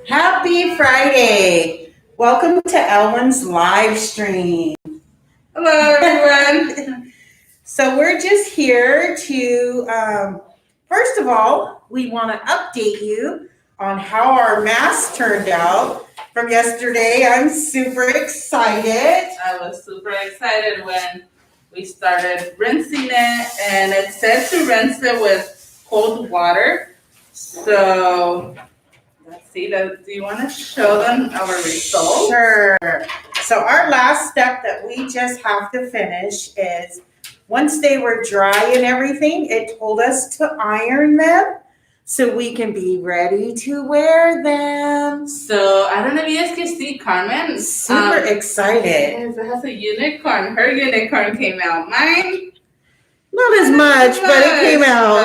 Happy Friday! Welcome to Elwyn's live stream. Hello, everyone. So we're just here to, first of all, we want to update you on how our mask turned out from yesterday. I'm super excited. I was super excited when we started rinsing it, and it said to rinse it with cold water. So let's see. Do you want to show them our results? Sure. So our last step that we just have to finish is once they were dry and everything, it told us to iron them so we can be ready to wear them. So I don't know if you guys can see Carmen. Super excited. Yes, it has a unicorn. Her unicorn came out. Mine, not as much, but it came out.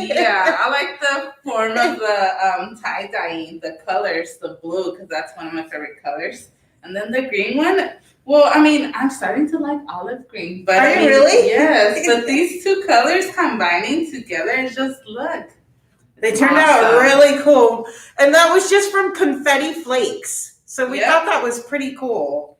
Yeah, I like the form of the tie-dye, the colors, the blue, because that's one of my favorite colors. And then the green one, well, I mean, I'm starting to like olive green. But Are you really? Yes, but these two colors combining together, just look. They turned out really cool. And that was just from confetti flakes. So we thought that was pretty cool.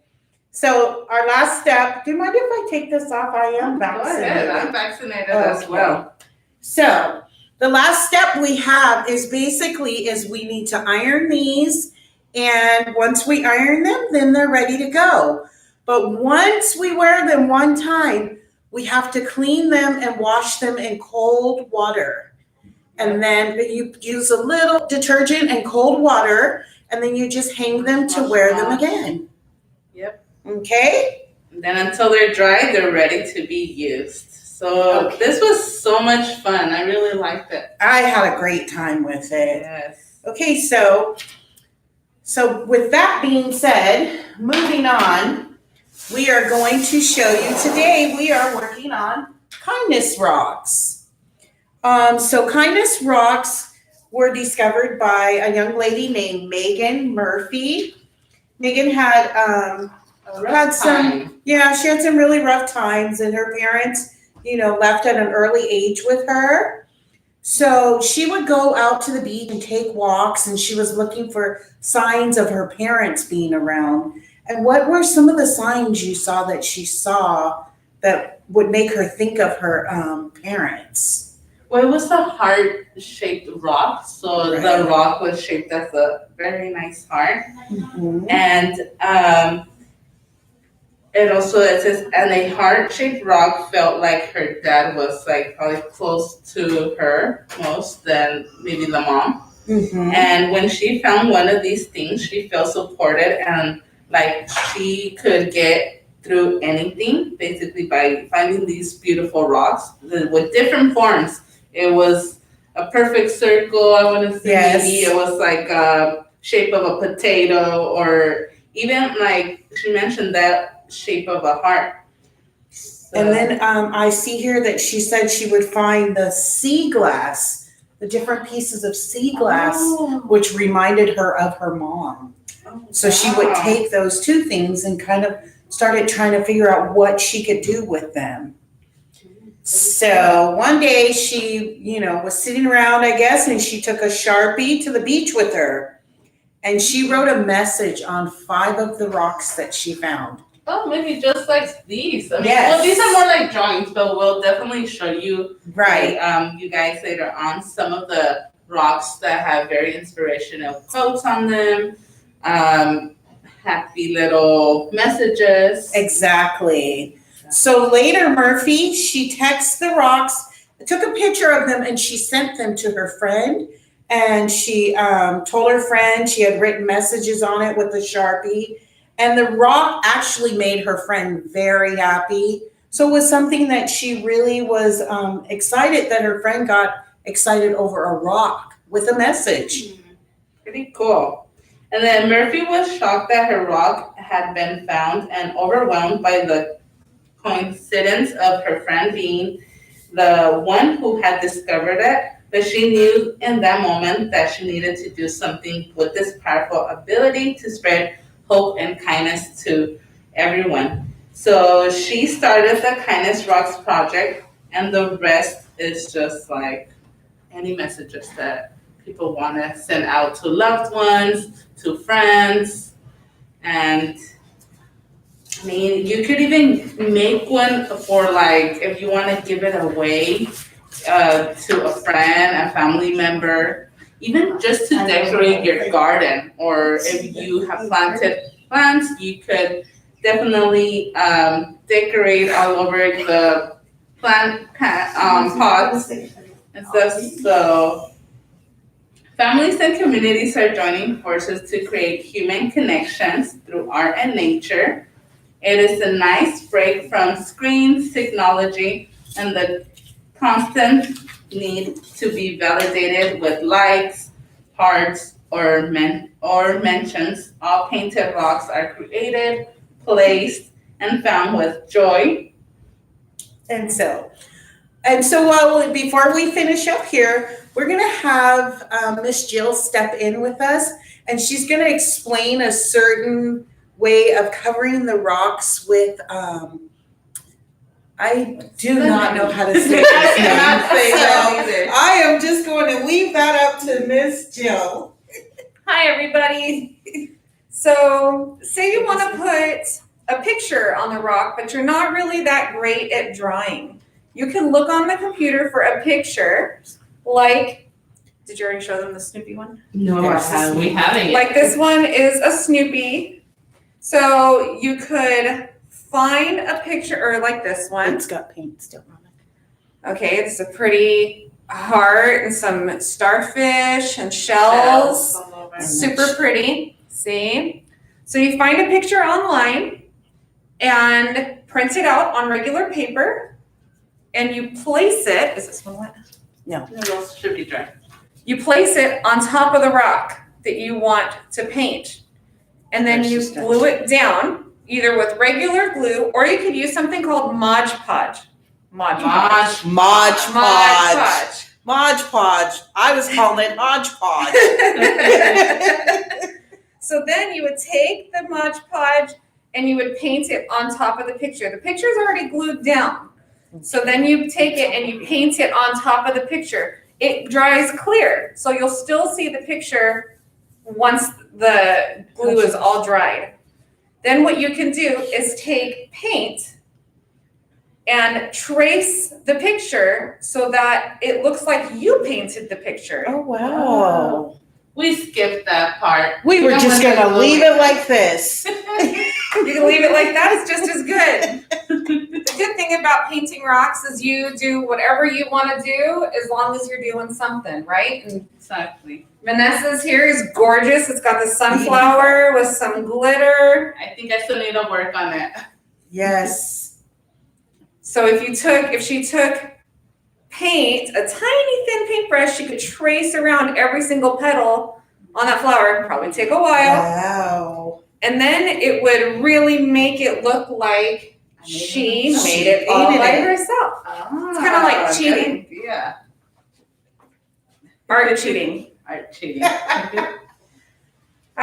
So our last step, do you mind if I take this off? I am vaccinated. Go ahead. I'm vaccinated as well. So the last step we have is basically we need to iron these. And once we iron them, then they're ready to go. But once we wear them one time, we have to clean them and wash them in cold water. And then you use a little detergent and cold water, and then you just hang them to wear them again. Yep. Okay? And then until they're dry, they're ready to be used. So This was so much fun. I really liked it. I had a great time with it. Yes. Okay, so with that being said, moving on, we are going to show you today, we are working on kindness rocks. So kindness rocks were discovered by a young lady named Megan Murphy. Megan had she had some really rough times, and her parents, left at an early age with her. So she would go out to the beach and take walks, and she was looking for signs of her parents being around. And what were some of the signs you saw that she saw that would make her think of her parents? Well, it was a heart-shaped rock. So the rock was shaped as a very nice heart. Mm-hmm. And it says, and a heart-shaped rock felt like her dad was like probably close to her most than maybe the mom. Mm-hmm. And when she found one of these things, she felt supported and like she could get through anything basically by finding these beautiful rocks with different forms. It was a perfect circle. I want to say maybe it was like a shape of a potato, or even like she mentioned that shape of a heart. So. And then I see here that she said she would find the sea glass, the different pieces of sea glass, which reminded her of her mom. So she would take those two things and kind of started trying to figure out what she could do with them. So one day she, was sitting around, I guess, and she took a Sharpie to the beach with her. And she wrote a message on 5 of the rocks that she found. Oh, maybe just like these. I mean, well, these are more like drawings, but we'll definitely show you, you guys later on, some of the rocks that have very inspirational quotes on them, happy little messages. Exactly. So later, Murphy, she texted the rocks, took a picture of them, and she sent them to her friend. And she told her friend she had written messages on it with a Sharpie. And the rock actually made her friend very happy. So it was something that she really was excited that her friend got excited over a rock with a message. Pretty cool. And then Murphy was shocked that her rock had been found and overwhelmed by the coincidence of her friend being the one who had discovered it. But she knew in that moment that she needed to do something with this powerful ability to spread hope and kindness to everyone. So she started the Kindness Rocks project, and the rest is just like any messages that people want to send out to loved ones, to friends, and I mean, you could even make one for like if you want to give it away to a friend, a family member, even just to decorate your garden, or if you have planted plants, you could definitely decorate all over the pots and stuff. So families and communities are joining forces to create human connections through art and nature. It is a nice break from screens, technology, and the constant need to be validated with likes, hearts, or mentions. All painted rocks are created, placed, and found with joy. And so before we finish up here, we're going to have Miss Jill step in with us, and she's going to explain a certain way of covering the rocks with, I do not know how to say this I cannot say that name. either. I am just going to leave that up to Miss Jill. Hi, everybody. So, say you want to put a picture on the rock, but you're not really that great at drawing. You can look on the computer for a picture, like, did you already show them the Snoopy one? No, Yes. we haven't yet. Like this one is a Snoopy. So you could find a picture, or like this one. It's got paint still on it. Okay, it's a pretty heart and some starfish and shells. all over. Super pretty. See? So you find a picture online and print it out on regular paper, and you place it. Is this one wet? No, those should be dry. You place it on top of the rock that you want to paint. And then you glue it down, either with regular glue, or you could use something called Mod Podge. Mod Podge. Mod Podge. I was calling it Mod Podge. So then you would take the Mod Podge and you would paint it on top of the picture. The picture's already glued down. So then you take it and you paint it on top of the picture. It dries clear, so you'll still see the picture once the glue is all dried. Then what you can do is take paint and trace the picture so that it looks like you painted the picture. Oh, wow. We skipped that part. We were just going to leave it like this. You can leave it like that, it's just as good. The good thing about painting rocks is you do whatever you want to do as long as you're doing something, right? And Exactly. Vanessa's here is gorgeous. It's got the sunflower with some glitter. I think I still need to work on it. Yes. So if she took paint, a tiny thin paintbrush, she could trace around every single petal on that flower. Probably take a while. Wow. And then it would really make it look like she made it all by herself. It's kinda like cheating. Yeah. Art cheating. Art cheating. All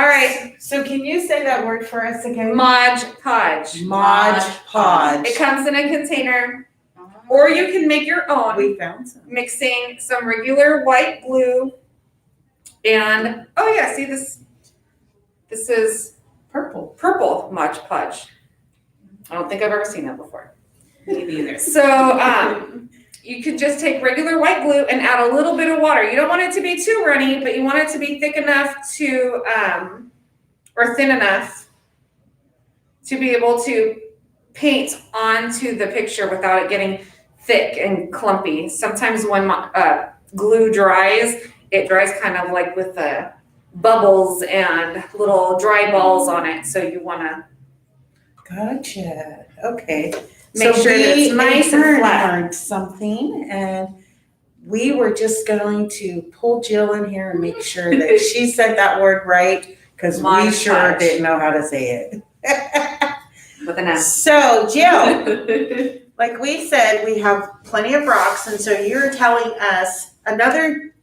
right. So can you say that word for us again? Mod Podge. Mod Podge. It comes in a container, or you can make your own, We found some. mixing some regular white glue and, oh yeah, see this is purple Mod Podge. I don't think I've ever seen that before. Me neither. So you could just take regular white glue and add a little bit of water. You don't want it to be too runny, but you want it to be thick enough to, or thin enough to be able to paint onto the picture without it getting thick and clumpy. Sometimes when glue dries, it dries kind of like with the bubbles and little dry balls on it. So you want to Gotcha. Okay. make sure that it's nice and flat. Learned something, and we were just going to pull Jill in here and make sure that she said that word right, because we Mod sure Podge. didn't know how to say it. With an S. So, Jill, like we said, we have plenty of rocks, and so you're telling us another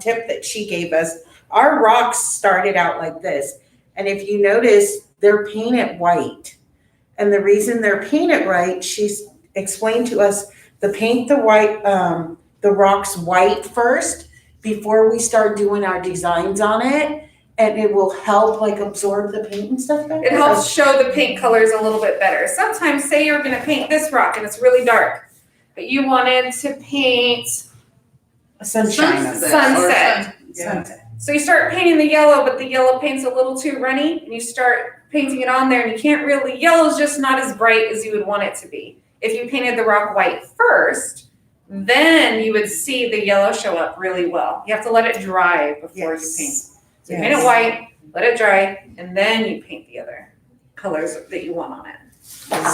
tip that she gave us. Our rocks started out like this, and if you notice, they're painted white. And the reason they're painted white, she's explained to us, paint the rocks white first, before we start doing our designs on it, and it will help like absorb the paint and stuff better? It helps show the paint colors a little bit better. Sometimes, say you're gonna paint this rock and it's really dark, but you wanted to paint Sunshine. sunset. Sunset. So you start painting the yellow, but the yellow paint's a little too runny, and you start painting it on there, and you can't really, yellow's just not as bright as you would want it to be. If you painted the rock white first, then you would see the yellow show up really well. You have to let it dry before you paint. So you paint it white, let it dry, and then you paint the other colors that you want on it.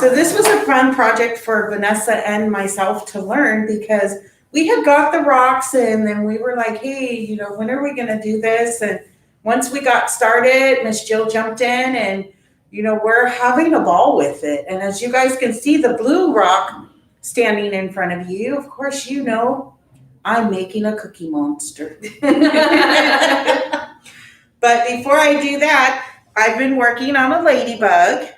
So this was a fun project for Vanessa and myself to learn, because we had got the rocks and then we were like, hey, you know, when are we gonna do this? And once we got started, Miss Jill jumped in and, you know, we're having a ball with it. And as you guys can see, the blue rock standing in front of you, of course, you know, I'm making a cookie monster. But before I do that, I've been working on a ladybug,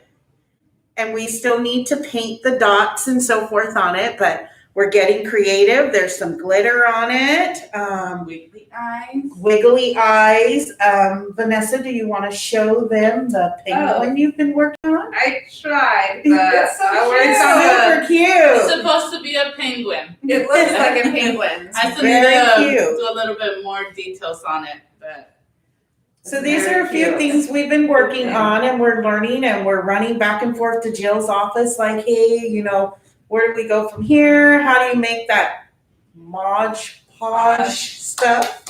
and we still need to paint the dots and so forth on it, but we're getting creative. There's some glitter on it. Wiggly eyes. Vanessa, do you want to show them the penguin you've been working on? I tried, but It's so I cute. worked on Super cute. It's supposed to be a penguin. It looks like a penguin. I still Very need to cute. do a little bit more details on it, but So these are a few things we've been working on, and we're learning, and we're running back and forth to Jill's office like, hey, you know, where do we go from here? How do you make that Mod Podge stuff?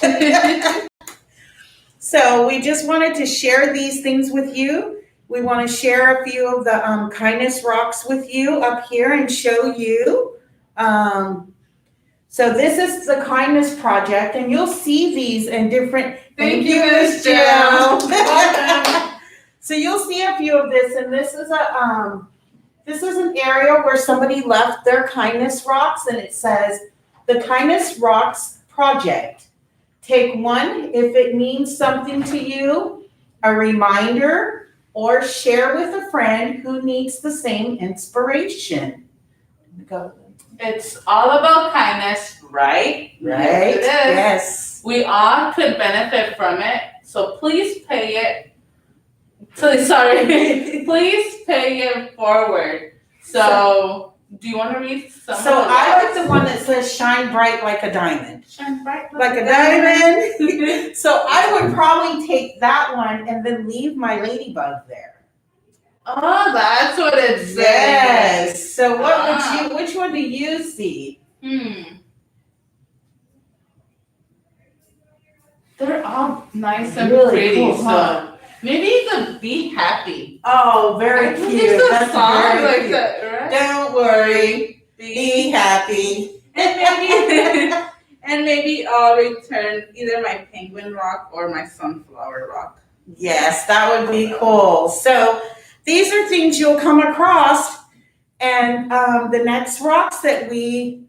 So we just wanted to share these things with you. We want to share a few of the kindness rocks with you up here and show you. So this is the kindness project, and you'll see these in different. Thank you, Miss Jill. So you'll see a few of this, and this is an area where somebody left their kindness rocks, and it says the Kindness Rocks Project. Take one if it means something to you, a reminder, or share with a friend who needs the same inspiration. Go. it's all about kindness, right? Right? Yes, it is. Yes. We all could benefit from it, so please pay it. Please pay it forward. So, do you want to read some? So I like the one that says shine bright like a diamond. Shine bright Like a diamond. So I would probably take that one and then leave my ladybug there. Oh, that's what it says. Yes. So which one do you see? They're all nice and Really pretty. cool, So huh? maybe the Be Happy. Oh, very I think cute. there's a That's song very like cute. that, right? Don't worry. Be happy. And maybe I'll return either my penguin rock or my sunflower rock. Yes, that would be cool. So these are things you'll come across, and the next rocks that we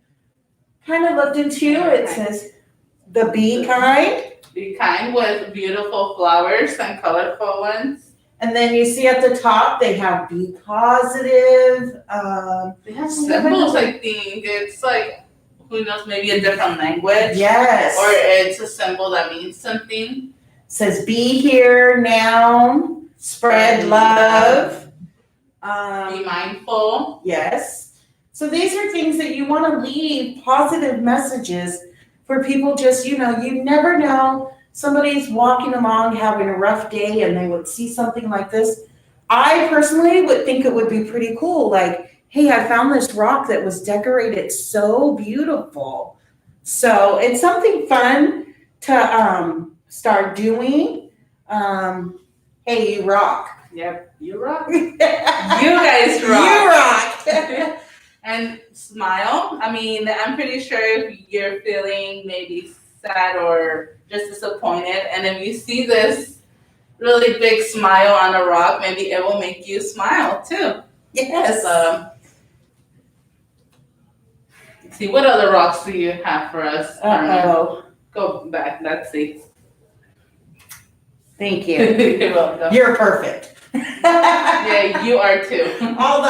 kind of looked into, it says the bee kind, Be kind with beautiful flowers and colorful ones. and then you see at the top they have be positive. They have symbols, I think. It's like, who knows, maybe a different language. Yes. Or it's a symbol that means something. Says be here now, spread love. Be mindful. Yes. So these are things that you want to leave positive messages for people. Just, you know, you never know. Somebody's walking along having a rough day and they would see something like this. I personally would think it would be pretty cool. Like, hey, I found this rock that was decorated so beautiful. So it's something fun to start doing. Hey, you rock. Yep, you rock. You guys rock. You rock. And smile. I mean, I'm pretty sure if you're feeling maybe sad or just disappointed, and if you see this really big smile on a rock, maybe it will make you smile too. Yes. Let's see, what other rocks do you have for us? Uh-oh. Go back, let's see. Thank you. You're welcome. You're perfect. Yeah, you are too. all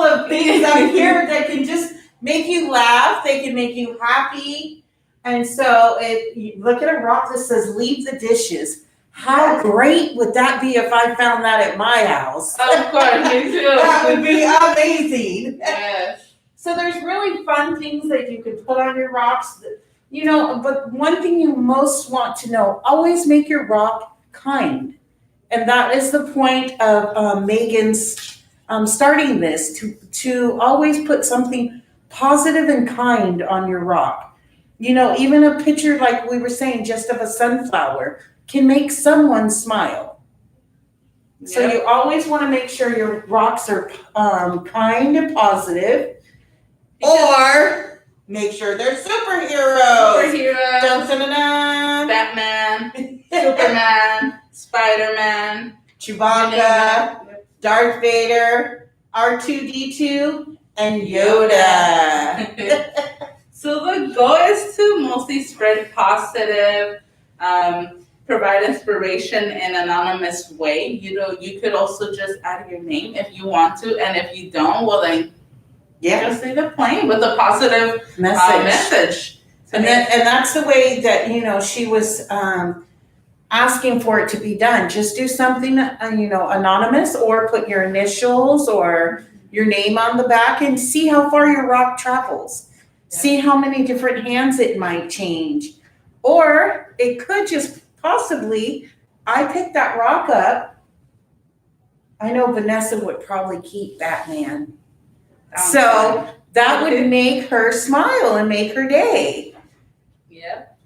the things up here that can just make you laugh, they can make you happy, And so you look at a rock that says leave the dishes. How great would that be if I found that at my house? Of course, me too. That would be amazing. Yes. So there's really fun things that you can put on your rocks. But one thing you most want to know, always make your rock kind. And that is the point of Megan's starting this, to always put something positive and kind on your rock. Even a picture, like we were saying, just of a sunflower can make someone smile. So Yep. you always want to make sure your rocks are kind and positive, or make sure they're superheroes. Superheroes. Dun, dun, dun, dun. Batman, Superman, Spider-Man, Chewbacca, Darth Vader, R2D2, and Yoda. So the goal is to mostly spread positive, provide inspiration in an anonymous way. You could also just add your name if you want to, and if you don't, well then just leave it plain with a positive message. And that's the way that she was asking for it to be done. Just do something anonymous, or put your initials or your name on the back, and see how far your rock travels. Yeah. See how many different hands it might change. Or it could just possibly, I picked that rock up. I know Vanessa would probably keep Batman. So that would make her smile and make her day. Yep.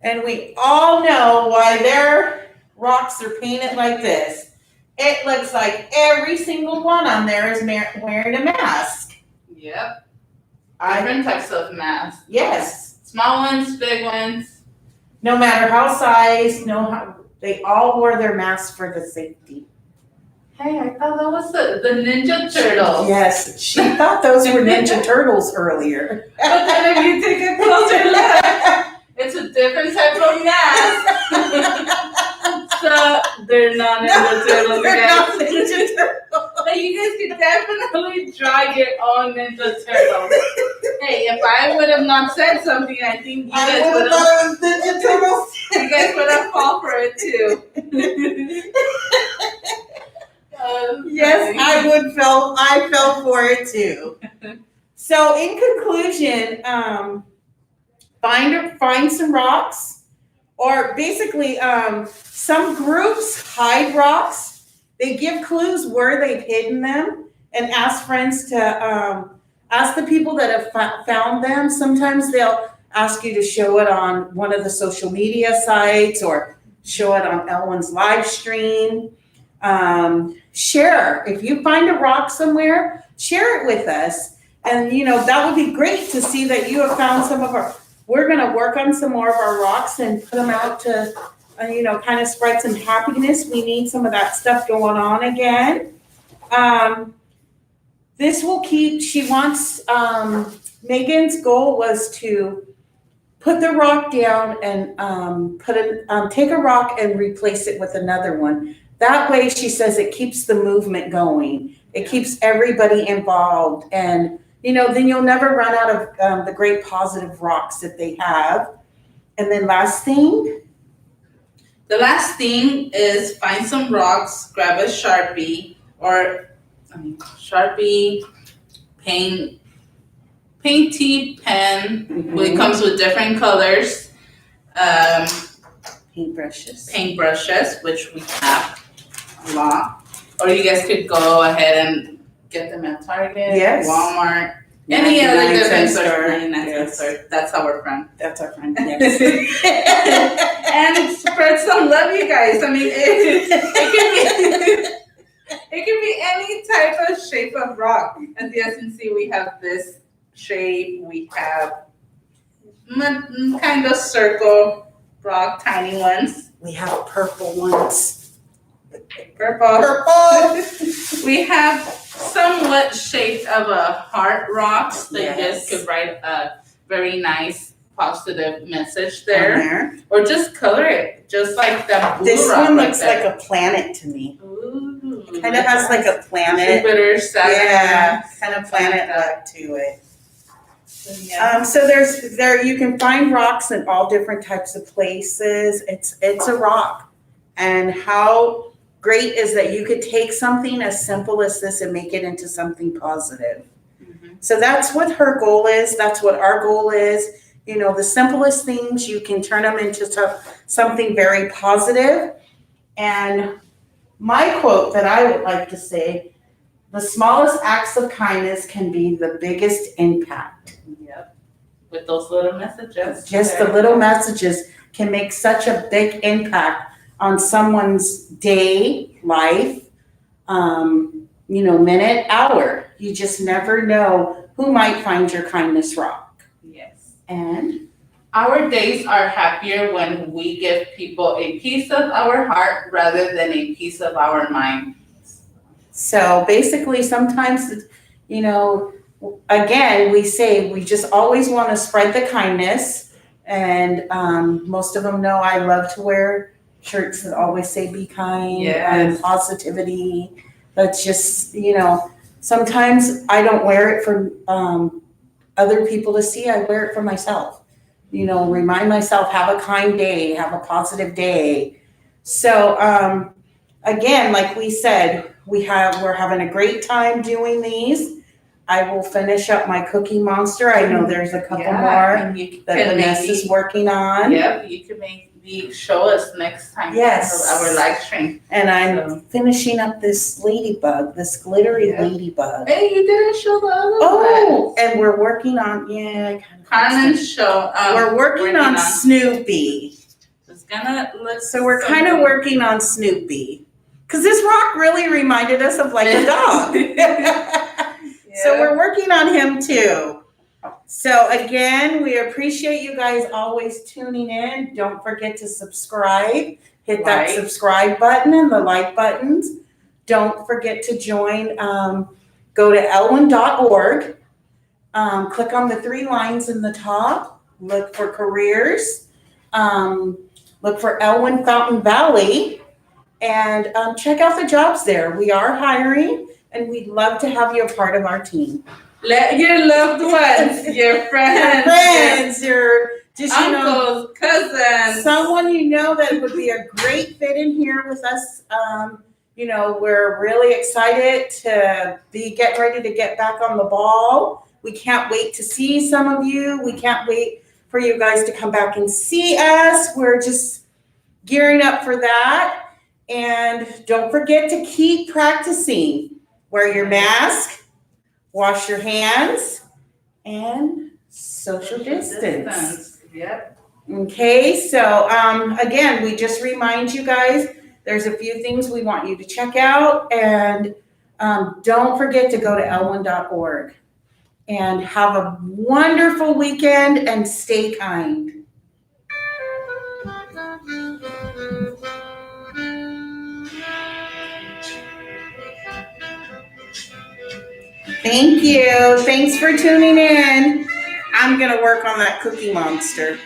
And we all know why their rocks are painted like this. It looks like every single one on there is wearing a mask. Yep. Different types of masks. Yes. Small ones, big ones. No matter how size, they all wore their masks for the safety. Hey, I thought that was the Ninja Turtle. Yes, she thought those were Ninja Turtles earlier. But then if you take a closer look, it's a different type of mask. So they're not Ninja Turtles. They're not Ninja Turtles. But you guys could definitely draw your own Ninja Turtle. Hey, if I would have not said something, I think you guys I would would have have. thought it was Ninja Turtles. You guys would have fallen for it too. Yes, I fell for it too. So in conclusion, find some rocks, or basically some groups hide rocks. They give clues where they've hidden them, and ask friends to ask the people that have found them. Sometimes they'll ask you to show it on one of the social media sites, or show it on Ellen's live stream. Share. If you find a rock somewhere, share it with us. And that would be great to see that you have found some of our. We're going to work on some more of our rocks and put them out to, kind of spread some happiness. We need some of that stuff going on again. This will keep. She wants. Megan's goal was to put the rock down and take a rock and replace it with another one. That way, she says, it keeps the movement going. It keeps everybody involved. And, then you'll never run out of the great positive rocks that they have. And then last thing? The last thing is find some rocks, grab a Sharpie, Sharpie, painty pen. Mm-hmm. It comes with different colors. Paintbrushes, which we have a lot. Or you guys could go ahead and get them at Target, Yes. Walmart, any other 99 different cent store. store. 99 cent Yes. store. That's our friend. That's our friend. Yes. And spread some love, you guys. I mean, it can be any type of shape of rock. As you guys can see, we have this shape. We have kind of circle rock, tiny ones. We have purple ones. Purple. We have somewhat shaped of a heart rocks. They Yes. just could write a very nice positive message On there. Or just color it, just like that blue This rock one right looks there. like a planet to me. Ooh, Kind of has like a planet. Jupiter, Saturn. Yeah, kind of planet look to it. Yeah. So you can find rocks in all different types of places. It's a rock. And how great is that you could take something as simple as this and make it into something positive. Mhm. So that's what her goal is. That's what our goal is. You know, the simplest things, you can turn them into something very positive. And my quote that I would like to say, the smallest acts of kindness can be the biggest impact. Yep. With those little messages. Just the little messages can make such a big impact on someone's day, life, minute, hour. You just never know who might find your kindness rock. Yes. And Our days are happier when we give people a piece of our heart rather than a piece of our mind. so basically sometimes, again, we say we just always want to spread the kindness. And most of them know I love to wear shirts that always say be kind and Yes. positivity. That's just, sometimes I don't wear it for other people to see. I wear it for myself. Remind myself, have a kind day, have a positive day. So again, like we said, we're having a great time doing these. I will finish up my Cookie Monster. I know there's a couple more and you that can Vanessa's maybe, working on. yep, you can maybe show us next time. Yes. Our live stream. And I'm finishing up this ladybug, this glittery Yeah. ladybug. Hey, you didn't show the other Oh, one. and we're working on, Carmen show. we're working on Snoopy. It's gonna look. So we're kind of working on Snoopy. Because this rock really reminded us of like a dog. So we're working on him too. So again, we appreciate you guys always tuning in. Don't forget to subscribe. Hit that Like. subscribe button and the like buttons. Don't forget to join. Go to elwyn.org. Click on the 3 lines in the top. Look for careers. Look for Elwyn Fountain Valley. And check out the jobs there. We are hiring, and we'd love to have you a part of our team. Let your loved ones, your friends, your just uncles, cousins, someone that would be a great fit in here with us. We're really excited to be getting ready to get back on the ball. We can't wait to see some of you. We can't wait for you guys to come back and see us. We're just gearing up for that. And don't forget to keep practicing. Wear your mask, wash your hands, and social distance. Yep. Okay, so again, we just remind you guys, there's a few things we want you to check out. And don't forget to go to elwyn.org. And have a wonderful weekend and stay kind. Thank you. Thanks for tuning in. I'm going to work on that Cookie Monster.